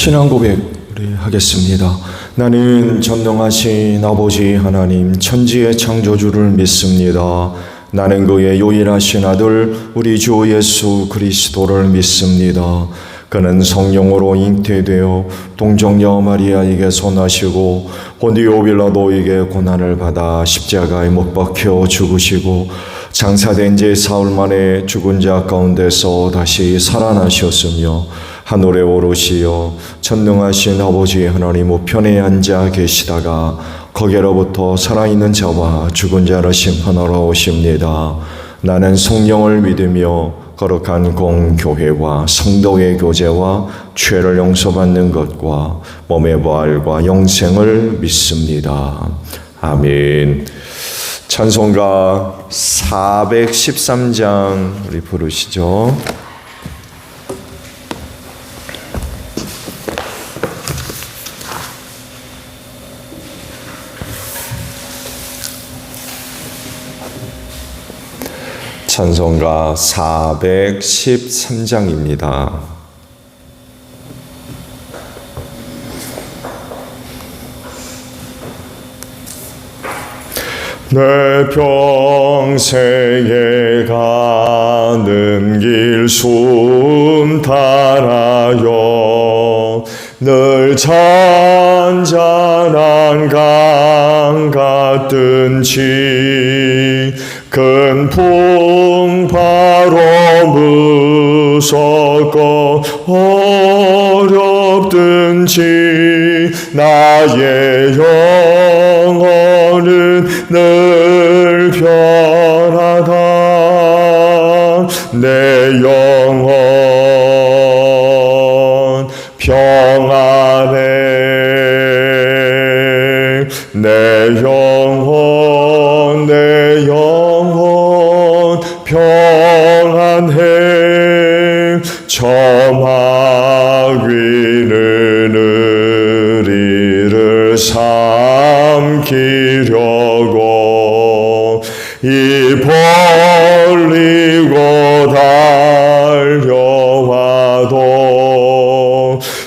신앙 고백 우리 하겠습니다. 나는 전능하신 아버지 하나님 천지의 창조주를 믿습니다. 나는 그의 유일하신 아들 우리 주 예수 그리스도를 믿습니다. 그는 성령으로 잉태되어 동정녀 마리아에게서 나시고 본디오 빌라도에게 고난을 받아 십자가에 못 박혀 죽으시고 장사된 지 사흘 만에 죽은 자 가운데서 다시 살아나셨으며 하늘에 오르시어 전능하신 아버지 하나님 우편에 앉아 계시다가 거기로부터 살아있는 자와 죽은 자를 심판하러 오십니다. 나는 성령을 믿으며 거룩한 공교회와 성도의 교제와 죄를 용서받는 것과 몸의 부활과 영생을 믿습니다. 아멘. 찬송가 413장 우리 부르시죠. 찬송가 413장입니다. 내 평생에 가는 길 순탄하여 늘 잔잔한 강 같든지 큰 풍파로 무섭고 어렵든지 나의 영혼은 늘 편하다. 내 영혼 평안해. 내 영혼 평안해. 저막 위는 의리를 삼키려고 입 벌리고 달려와도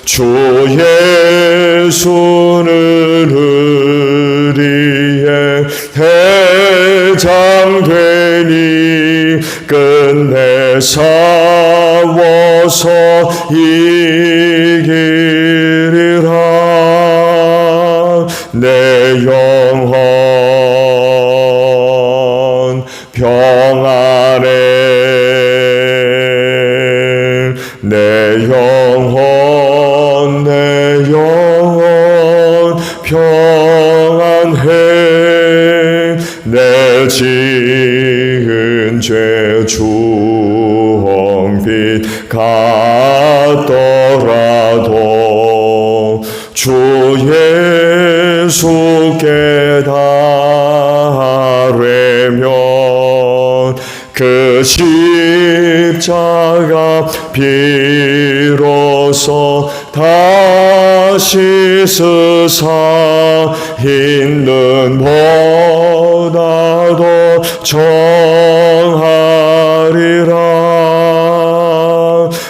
주 예수는 의리의 대장되니 끝내 싸워서 이기리라. 내 영혼 평안해. 내 영혼 평안해. 내 지은 죄 주홍빛 같더라도 주 예수께 달래면 그 십자가 비로 하셔서 다시 쓰사 있는 보다도 정하리라.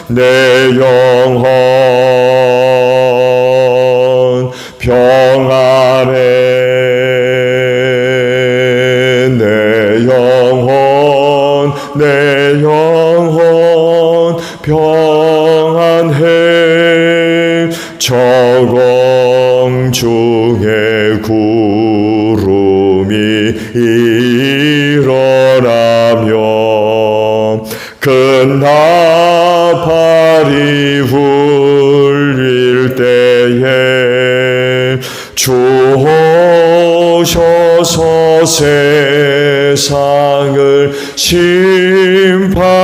내 영혼 평안해. 내 영혼 평안해. 저공 중에 구름이 일어나며 큰 나팔이 울릴 때에 주 오셔서 세상을 심판해도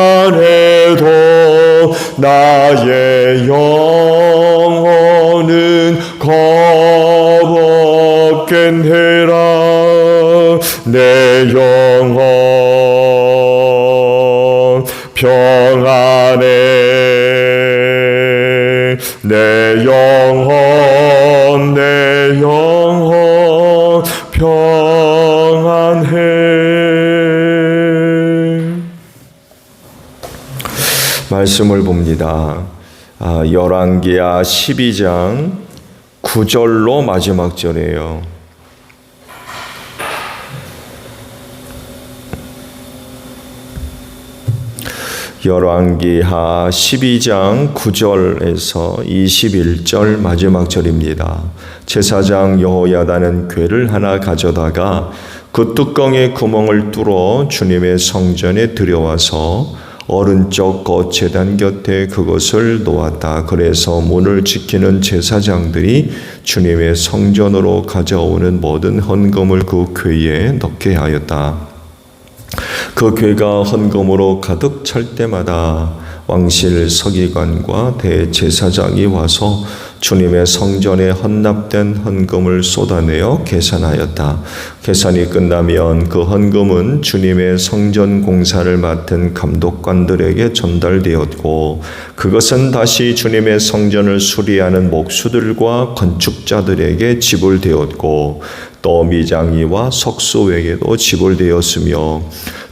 나의 영혼은 겁없겠느라. 내 영혼 평안해. 내 영혼 평안해. 말씀을 봅니다. 열왕기하 12장 9절로 마지막 절이에요. 열왕기하 12장 9절에서 21절 마지막 절입니다. 제사장 여호야다는 궤를 하나 가져다가 그 뚜껑의 구멍을 뚫어 주님의 성전에 들여와서 오른쪽 겉제단 곁에 그것을 놓았다. 그래서 문을 지키는 제사장들이 주님의 성전으로 가져오는 모든 헌금을 그 궤에 넣게 하였다. 그 궤가 헌금으로 가득 찰 때마다 왕실 서기관과 대제사장이 와서 주님의 성전에 헌납된 헌금을 쏟아내어 계산하였다. 계산이 끝나면 그 헌금은 주님의 성전 공사를 맡은 감독관들에게 전달되었고, 그것은 다시 주님의 성전을 수리하는 목수들과 건축자들에게 지불되었고, 또 미장이와 석수에게도 지불되었으며,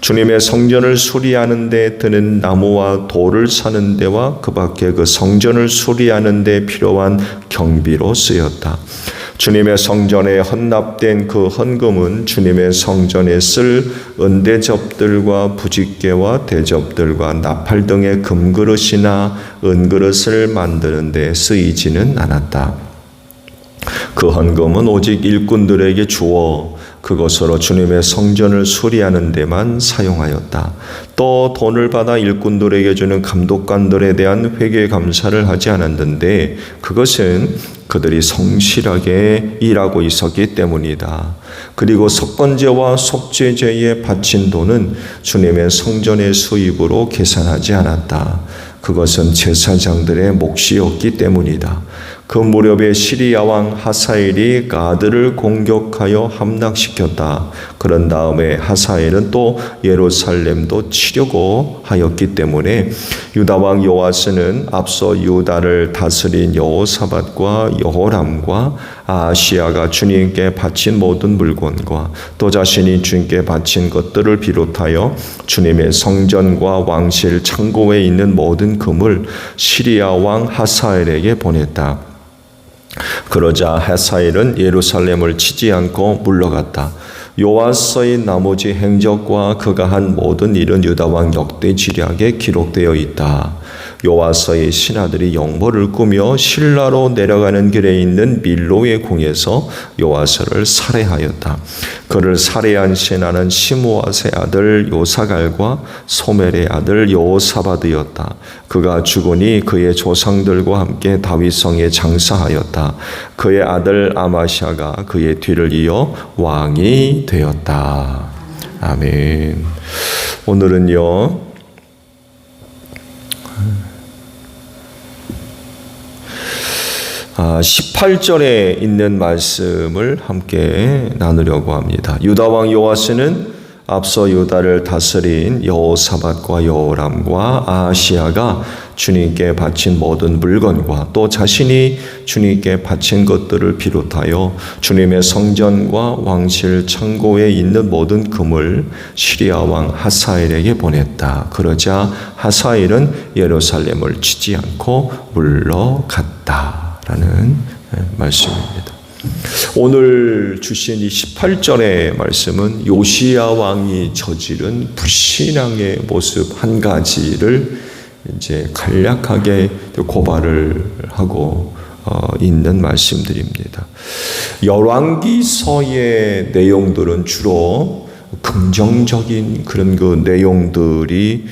주님의 성전을 수리하는 데 드는 나무와 돌을 사는 데와 그 밖에 그 성전을 수리하는 데 필요한 경비로 쓰였다. 주님의 성전에 헌납된 그 헌금은 주님의 성전에 쓸 은대접들과 부집개와 대접들과 나팔 등의 금그릇이나 은그릇을 만드는 데 쓰이지는 않았다. 그 헌금은 오직 일꾼들에게 주어 그것으로 주님의 성전을 수리하는 데만 사용하였다. 또 돈을 받아 일꾼들에게 주는 감독관들에 대한 회계 감사를 하지 않았는데 그것은 그들이 성실하게 일하고 있었기 때문이다. 그리고 석건제와 속죄제에 바친 돈은 주님의 성전의 수입으로 계산하지 않았다. 그것은 제사장들의 몫이었기 때문이다. 그 무렵에 시리아 왕 하사엘이 가드를 공격하여 함락시켰다. 그런 다음에 하사엘은 또 예루살렘도 치려고 하였기 때문에 유다 왕 요아스는 앞서 유다를 다스린 여호사밧과 여호람과 아하시야가 주님께 바친 모든 물건과 또 자신이 주님께 바친 것들을 비롯하여 주님의 성전과 왕실 창고에 있는 모든 금을 시리아 왕 하사엘에게 보냈다. 그러자 하사엘은 예루살렘을 치지 않고 물러갔다. 요아스의 나머지 행적과 그가 한 모든 일은 유다 왕 역대 지략에 기록되어 있다. 요아스의 신하들이 영모를 꾸며 실라로 내려가는 길에 있는 밀로의 궁에서 요아스를 살해하였다. 그를 살해한 신하는 시므앗의 아들 요사갈과 소멜의 아들 여호사밧이었다. 그가 죽으니 그의 조상들과 함께 다윗성에 장사하였다. 그의 아들 아마샤가 그의 뒤를 이어 왕이 되었다. 아멘. 오늘은요 18절에 있는 말씀을 함께 나누려고 합니다. 유다 왕 요아스는 앞서 유다를 다스린 여호사밧과 여호람과 아하시야가 주님께 바친 모든 물건과 또 자신이 주님께 바친 것들을 비롯하여 주님의 성전과 왕실 창고에 있는 모든 금을 시리아 왕 하사엘에게 보냈다. 그러자 하사엘은 예루살렘을 치지 않고 물러갔다라는 말씀입니다. 오늘 주신 이 18절의 말씀은 요시야 왕이 저지른 불신앙의 모습 한 가지를 이제 간략하게 고발을 하고 있는 말씀들입니다. 열왕기서의 내용들은 주로 긍정적인 그런 그 내용들이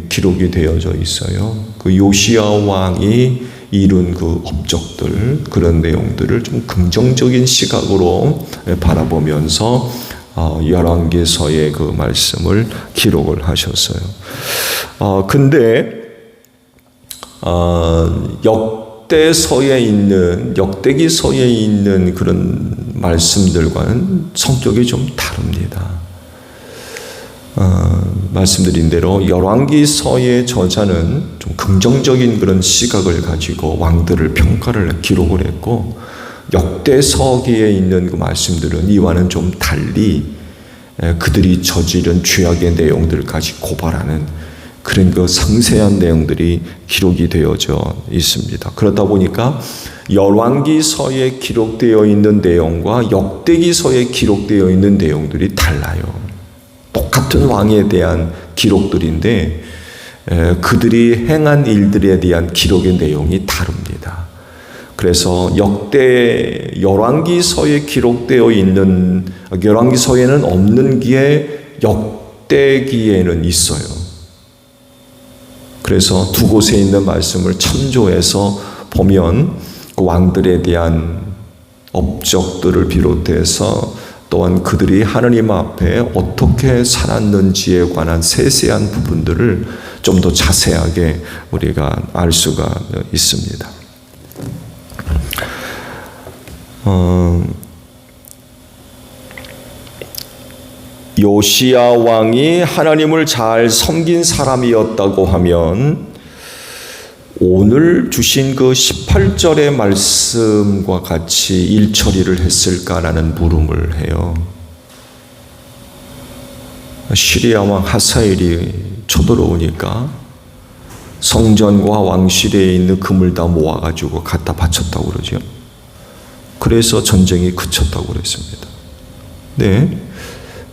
기록이 되어져 있어요. 그 요시야 왕이 이룬 그 업적들, 그런 내용들을 좀 긍정적인 시각으로 바라보면서 열왕기서의 그 말씀을 기록을 하셨어요. 근데 역대기서에 있는 그런 말씀들과는 성격이 좀 다릅니다. 말씀드린 대로 열왕기서의 저자는 좀 긍정적인 그런 시각을 가지고 왕들을 평가를 기록을 했고, 역대서기에 있는 그 말씀들은 이와는 좀 달리 그들이 저지른 죄악의 내용들까지 고발하는 그런 그 상세한 내용들이 기록이 되어져 있습니다. 그러다 보니까 열왕기서에 기록되어 있는 내용과 역대기서에 기록되어 있는 내용들이 달라요. 똑같은 왕에 대한 기록들인데 그들이 행한 일들에 대한 기록의 내용이 다릅니다. 그래서 열왕기서에 기록되어 있는, 열왕기서에는 없는 게 역대기에는 있어요. 그래서 두 곳에 있는 말씀을 참조해서 보면 그 왕들에 대한 업적들을 비롯해서 또한 그들이 하느님 앞에 어떻게 살았는지에 관한 세세한 부분들을 좀 더 자세하게 우리가 알 수가 있습니다. 요시야 왕이 하나님을 잘 섬긴 사람이었다고 하면 오늘 주신 그 18절의 말씀과 같이 일처리를 했을까라는 물음을 해요. 시리아 왕 하사엘이 쳐들어오니까 성전과 왕실에 있는 금을 다 모아가지고 갖다 바쳤다고 그러죠. 그래서 전쟁이 그쳤다고 그랬습니다. 네,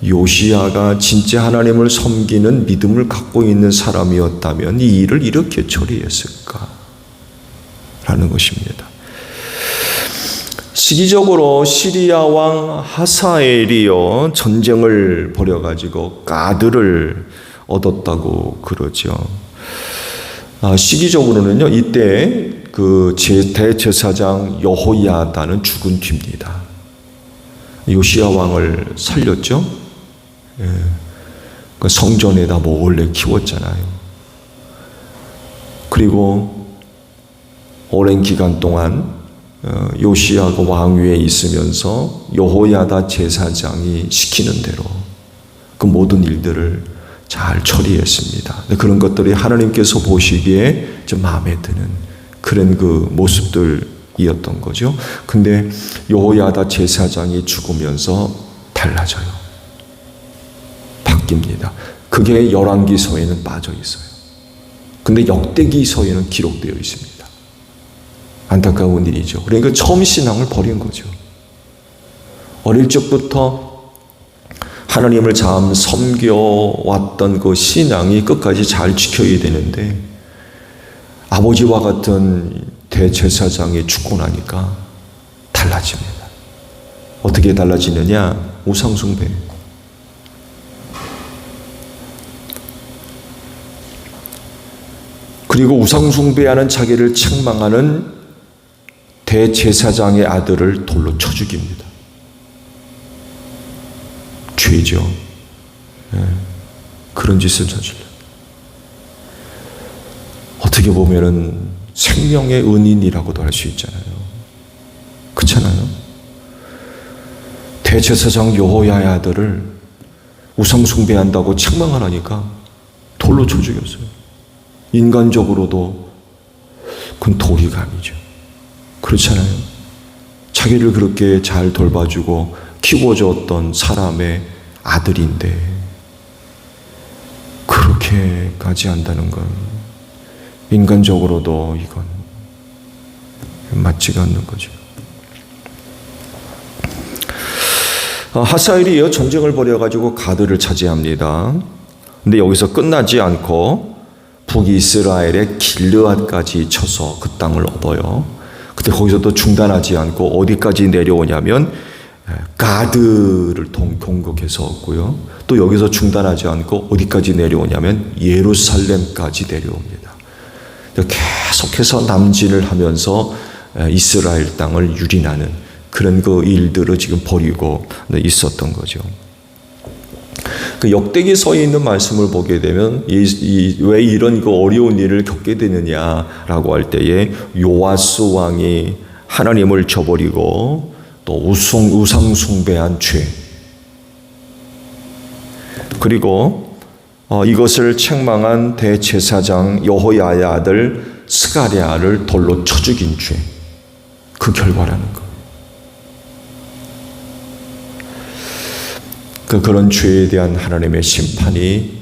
요시야가 진짜 하나님을 섬기는 믿음을 갖고 있는 사람이었다면 이 일을 이렇게 처리했을까? 라는 것입니다. 시기적으로 시리아 왕 하사엘이요 전쟁을 벌여가지고 가드를 얻었다고 그러죠. 시기적으로는요 이때 그 대제사장 여호야다는 죽은 뒤입니다. 요시야 왕을 살렸죠. 그 성전에다 몰래 키웠잖아요. 그리고 오랜 기간 동안 요시야가 왕위에 있으면서 여호야다 제사장이 시키는 대로 그 모든 일들을 잘 처리했습니다. 그런 것들이 하나님께서 보시기에 좀 마음에 드는 그런 그 모습들이었던 거죠. 근데 여호야다 제사장이 죽으면서 달라져요. 바뀝니다. 그게 열왕기서에는 빠져 있어요. 근데 역대기서에는 기록되어 있습니다. 안타까운 일이죠. 그러니까 처음 신앙을 버린 거죠. 어릴 적부터 하나님을 잘 섬겨왔던 그 신앙이 끝까지 잘 지켜야 되는데 아버지와 같은 대제사장이 죽고 나니까 달라집니다. 어떻게 달라지느냐? 우상숭배. 그리고 우상숭배하는 자기를 책망하는 대제사장의 아들을 돌로 쳐 죽입니다. 죄죠. 그런 짓을 저질러. 어떻게 보면은 생명의 은인이라고도 할 수 있잖아요. 그렇잖아요. 대제사장 여호야의 아들을 우상숭배한다고 책망을 하니까 돌로 쳐 죽였어요. 인간적으로도 그건 도리감이죠. 그렇잖아요. 자기를 그렇게 잘 돌봐주고 키워줬던 사람의 아들인데 그렇게까지 한다는 건 인간적으로도 이건 맞지가 않는 거죠. 하사엘이 전쟁을 벌여가지고 가드를 차지합니다. 근데 여기서 끝나지 않고 북이스라엘의 길르앗까지 쳐서 그 땅을 얻어요. 근데 거기서도 중단하지 않고 어디까지 내려오냐면 가드를 공격해서 얻고요. 또 여기서 중단하지 않고 어디까지 내려오냐면 예루살렘까지 내려옵니다. 계속해서 남진을 하면서 이스라엘 땅을 유린하는 그런 그 일들을 지금 벌이고 있었던 거죠. 그 역대기서에 있는 말씀을 보게 되면 왜 이런 그 어려운 일을 겪게 되느냐라고 할 때에 요아스 왕이 하나님을 저버리고 또 우상 숭배한 죄, 그리고 이것을 책망한 대제사장 여호야의 아들 스가랴를 돌로 쳐 죽인 죄, 그 결과라는 거. 그런 죄에 대한 하나님의 심판이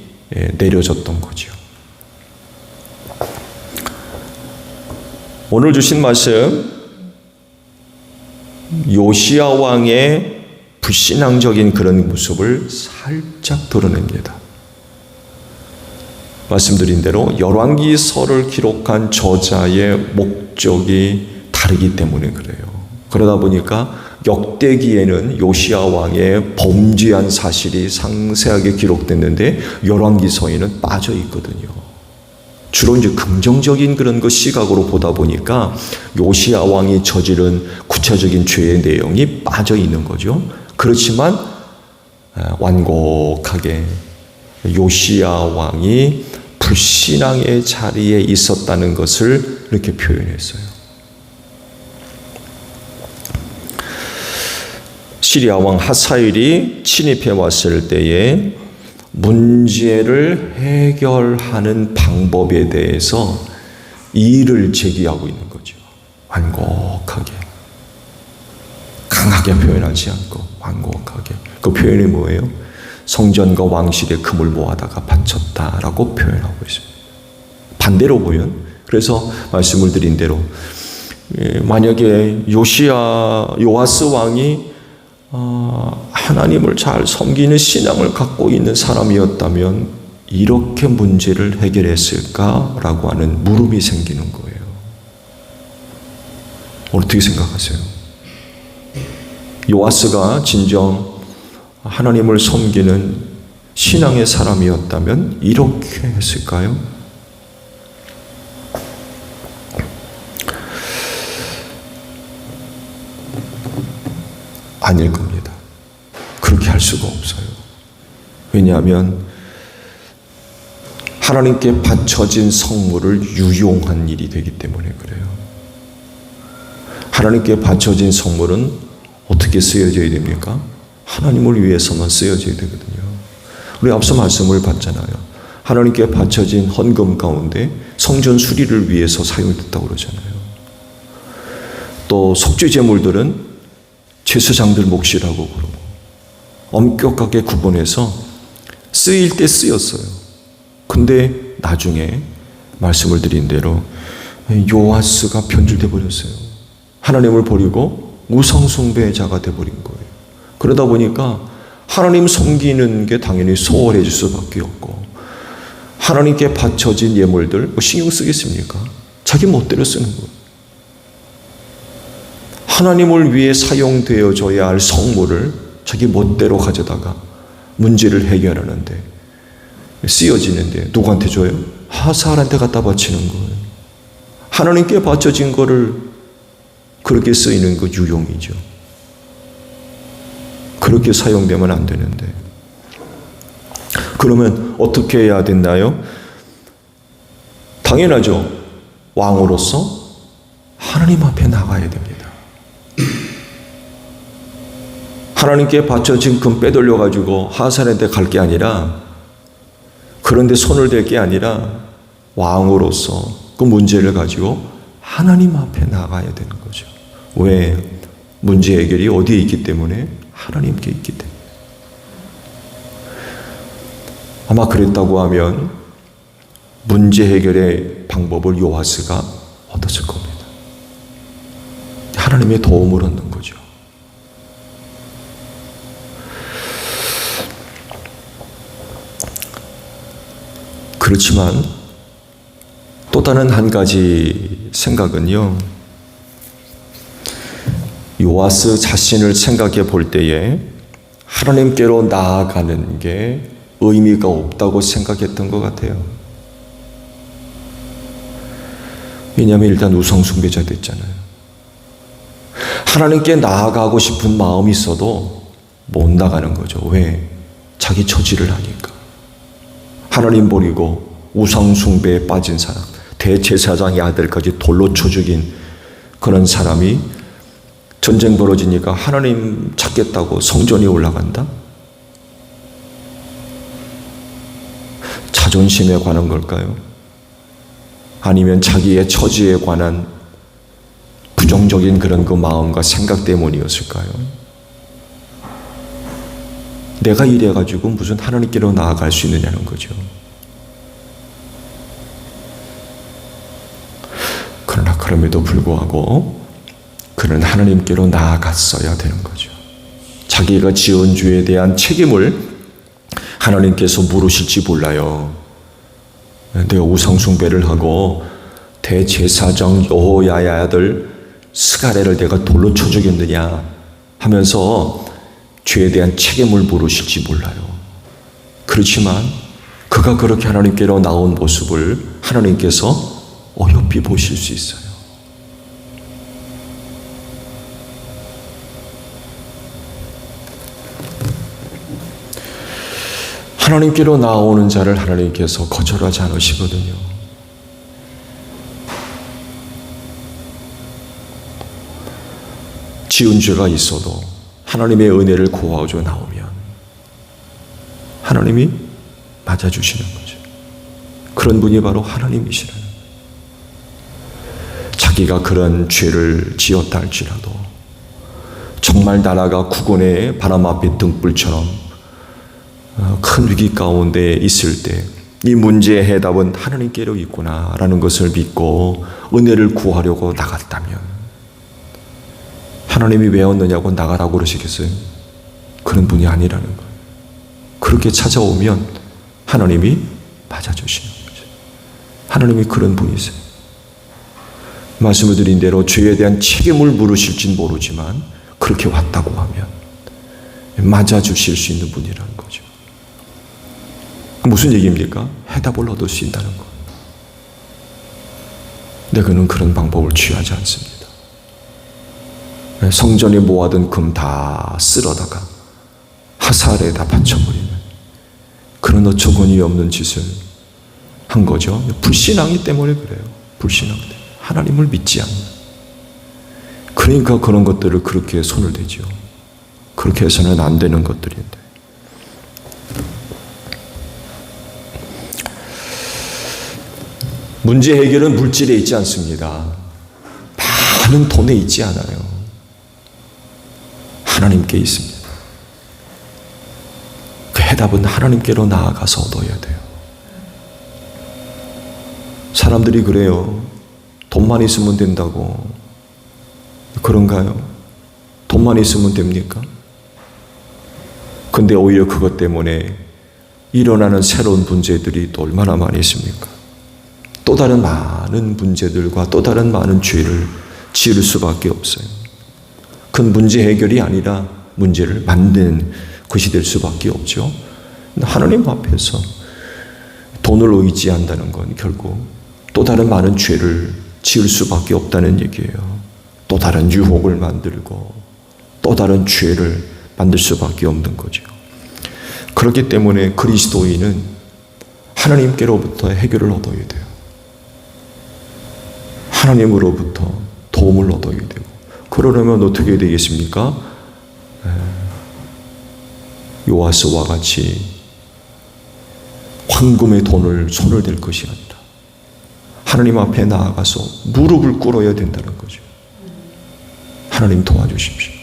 내려졌던 거죠. 오늘 주신 말씀, 요시야 왕의 불신앙적인 그런 모습을 살짝 드러냅니다. 말씀드린 대로 열왕기서를 기록한 저자의 목적이 다르기 때문에 그래요. 그러다 보니까 역대기에는 요시야 왕의 범죄한 사실이 상세하게 기록됐는데 열왕기서에는 빠져 있거든요. 주로 이제 긍정적인 그런 것 시각으로 보다 보니까 요시야 왕이 저지른 구체적인 죄의 내용이 빠져 있는 거죠. 그렇지만 완곡하게 요시야 왕이 불신앙의 자리에 있었다는 것을 이렇게 표현했어요. 시리아 왕 하사엘이 침입해 왔을 때에 문제를 해결하는 방법에 대해서 이의를 제기하고 있는 거죠. 완곡하게, 강하게 표현하지 않고 완곡하게. 그 표현이 뭐예요? 성전과 왕실의 금을 모아다가 바쳤다라고 표현하고 있습니다. 반대로 보면, 그래서 말씀을 드린 대로 만약에 요아스 왕이 하나님을 잘 섬기는 신앙을 갖고 있는 사람이었다면 이렇게 문제를 해결했을까라고 하는 물음이 생기는 거예요. 어떻게 생각하세요? 요아스가 진정 하나님을 섬기는 신앙의 사람이었다면 이렇게 했을까요? 아닐 겁니다. 그렇게 할 수가 없어요. 왜냐하면 하나님께 바쳐진 성물을 유용한 일이 되기 때문에 그래요. 하나님께 바쳐진 성물은 어떻게 쓰여져야 됩니까? 하나님을 위해서만 쓰여져야 되거든요. 우리 앞서 말씀을 봤잖아요. 하나님께 바쳐진 헌금 가운데 성전 수리를 위해서 사용됐다고 그러잖아요. 또 속죄제물들은 제사장들 몫이라고 그러고 엄격하게 구분해서 쓰일 때 쓰였어요. 근데 나중에 말씀을 드린 대로 요아스가 변질돼 버렸어요. 하나님을 버리고 우상 숭배자가 돼 버린 거예요. 그러다 보니까 하나님 섬기는 게 당연히 소홀해질 수밖에 없고, 하나님께 바쳐진 예물들 뭐 신경 쓰겠습니까? 자기 멋대로 쓰는 거예요. 하나님을 위해 사용되어져야 할 성물을 자기 멋대로 가져다가 문제를 해결하는데, 쓰여지는데 누구한테 줘요? 하사엘한테 갖다 바치는 거예요. 하나님께 바쳐진 거를 그렇게 쓰이는 거 유용이죠. 그렇게 사용되면 안 되는데. 그러면 어떻게 해야 됐나요? 당연하죠. 왕으로서 하나님 앞에 나가야 됩니다. 하나님께 바쳐진 금 빼돌려가지고 하사엘한테 갈 게 아니라, 그런데 손을 댈 게 아니라 왕으로서 그 문제를 가지고 하나님 앞에 나가야 되는 거죠. 왜? 문제 해결이 어디에 있기 때문에? 하나님께 있기 때문에. 아마 그랬다고 하면 문제 해결의 방법을 요아스가 얻었을 겁니다. 하나님의 도움을 얻는 거죠. 그렇지만 또 다른 한 가지 생각은요, 요아스 자신을 생각해 볼 때에 하나님께로 나아가는 게 의미가 없다고 생각했던 것 같아요. 왜냐하면 일단 우상숭배자 됐잖아요. 하나님께 나아가고 싶은 마음이 있어도 못 나가는 거죠. 왜? 자기 처지를 아니까. 하나님 버리고 우상숭배에 빠진 사람, 대제사장의 아들까지 돌로 쳐 죽인 그런 사람이 전쟁 벌어지니까 하나님 찾겠다고 성전에 올라간다? 자존심에 관한 걸까요? 아니면 자기의 처지에 관한 부정적인 그런 그 마음과 생각 때문이었을까요? 내가 이래가지고 무슨 하나님께로 나아갈 수 있느냐는 거죠. 그러나 그럼에도 불구하고 그는 하나님께로 나아갔어야 되는 거죠. 자기가 지은 죄에 대한 책임을 하나님께서 물으실지 몰라요. 내가 우상숭배를 하고 대제사장 여호야의 아들 스가랴를 내가 돌로 쳐 죽였느냐 하면서 죄에 대한 책임을 물으실지 몰라요. 그렇지만 그가 그렇게 하나님께로 나온 모습을 하나님께서 어여삐 보실 수 있어요. 하나님께로 나오는 자를 하나님께서 거절하지 않으시거든요. 지은 죄가 있어도 하나님의 은혜를 구하고자 나오면 하나님이 맞아주시는 거죠. 그런 분이 바로 하나님이시라는 거예요. 자기가 그런 죄를 지었다 할지라도 정말 나라가 국원의 바람 앞에 등불처럼 큰 위기 가운데 있을 때 이 문제의 해답은 하나님께로 있구나라는 것을 믿고 은혜를 구하려고 나갔다면 하나님이 왜 왔느냐고 나가라고 그러시겠어요? 그런 분이 아니라는 거예요. 그렇게 찾아오면 하나님이 맞아주시는 거죠. 하나님이 그런 분이세요. 말씀을 드린 대로 죄에 대한 책임을 물으실진 모르지만 그렇게 왔다고 하면 맞아주실 수 있는 분이라는 거죠. 무슨 얘기입니까? 해답을 얻을 수 있다는 거예요. 근데 그는 그런 방법을 취하지 않습니다. 성전에 모아둔 금 다 쓸어다가 하살에다 바쳐버리는 그런 어처구니 없는 짓을 한 거죠. 불신앙이 때문에 그래요. 불신앙 때문에. 하나님을 믿지 않는. 그러니까 그런 것들을 그렇게 손을 대죠. 그렇게 해서는 안 되는 것들인데. 문제 해결은 물질에 있지 않습니다. 많은 돈에 있지 않아요. 하나님께 있습니다. 그 해답은 하나님께로 나아가서 얻어야 돼요. 사람들이 그래요. 돈만 있으면 된다고. 그런가요? 돈만 있으면 됩니까? 근데 오히려 그것 때문에 일어나는 새로운 문제들이 또 얼마나 많이 있습니까? 또 다른 많은 문제들과 또 다른 많은 죄를 지을 수밖에 없어요. 그건 문제 해결이 아니라 문제를 만드는 것이 될 수밖에 없죠. 하나님 앞에서 돈을 의지한다는 건 결국 또 다른 많은 죄를 지을 수밖에 없다는 얘기예요. 또 다른 유혹을 만들고 또 다른 죄를 만들 수밖에 없는 거죠. 그렇기 때문에 그리스도인은 하나님께로부터 해결을 얻어야 돼요. 하나님으로부터 도움을 얻어야 되고, 그러려면 어떻게 되겠습니까? 요아스와 같이 황금의 돈을 손을 댈 것이 아니라 하나님 앞에 나아가서 무릎을 꿇어야 된다는 거죠. 하나님 도와주십시오.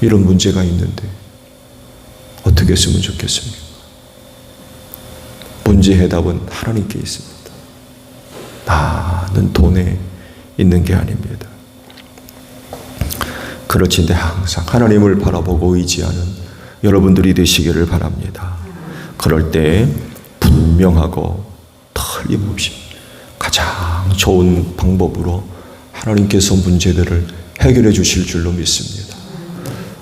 이런 문제가 있는데 어떻게 했으면 좋겠습니까? 문제 해답은 하나님께 있습니다. 나는 돈에 있는 게 아닙니다. 그렇지인데 항상 하나님을 바라보고 의지하는 여러분들이 되시기를 바랍니다. 그럴 때 분명하고 틀림없이 가장 좋은 방법으로 하나님께서 문제들을 해결해 주실 줄로 믿습니다.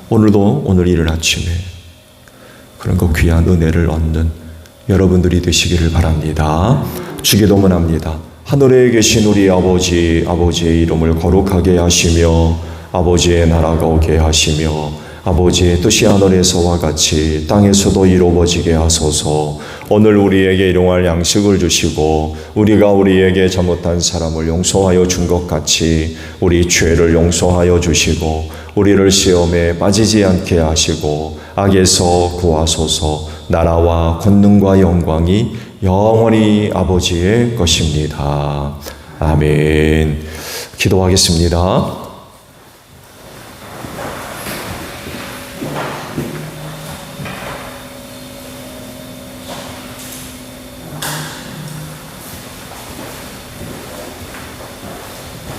오늘도 오늘 이른 아침에 그런 그 귀한 은혜를 얻는 여러분들이 되시기를 바랍니다. 주기도문 합니다. 하늘에 계신 우리 아버지, 아버지의 이름을 거룩하게 하시며 아버지의 나라가 오게 하시며 아버지의 뜻이 하늘에서와 같이 땅에서도 이루어지게 하소서. 오늘 우리에게 일용할 양식을 주시고 우리가 우리에게 잘못한 사람을 용서하여 준 것 같이 우리 죄를 용서하여 주시고 우리를 시험에 빠지지 않게 하시고 악에서 구하소서. 나라와 권능과 영광이 영원히 아버지의 것입니다. 아멘. 기도하겠습니다.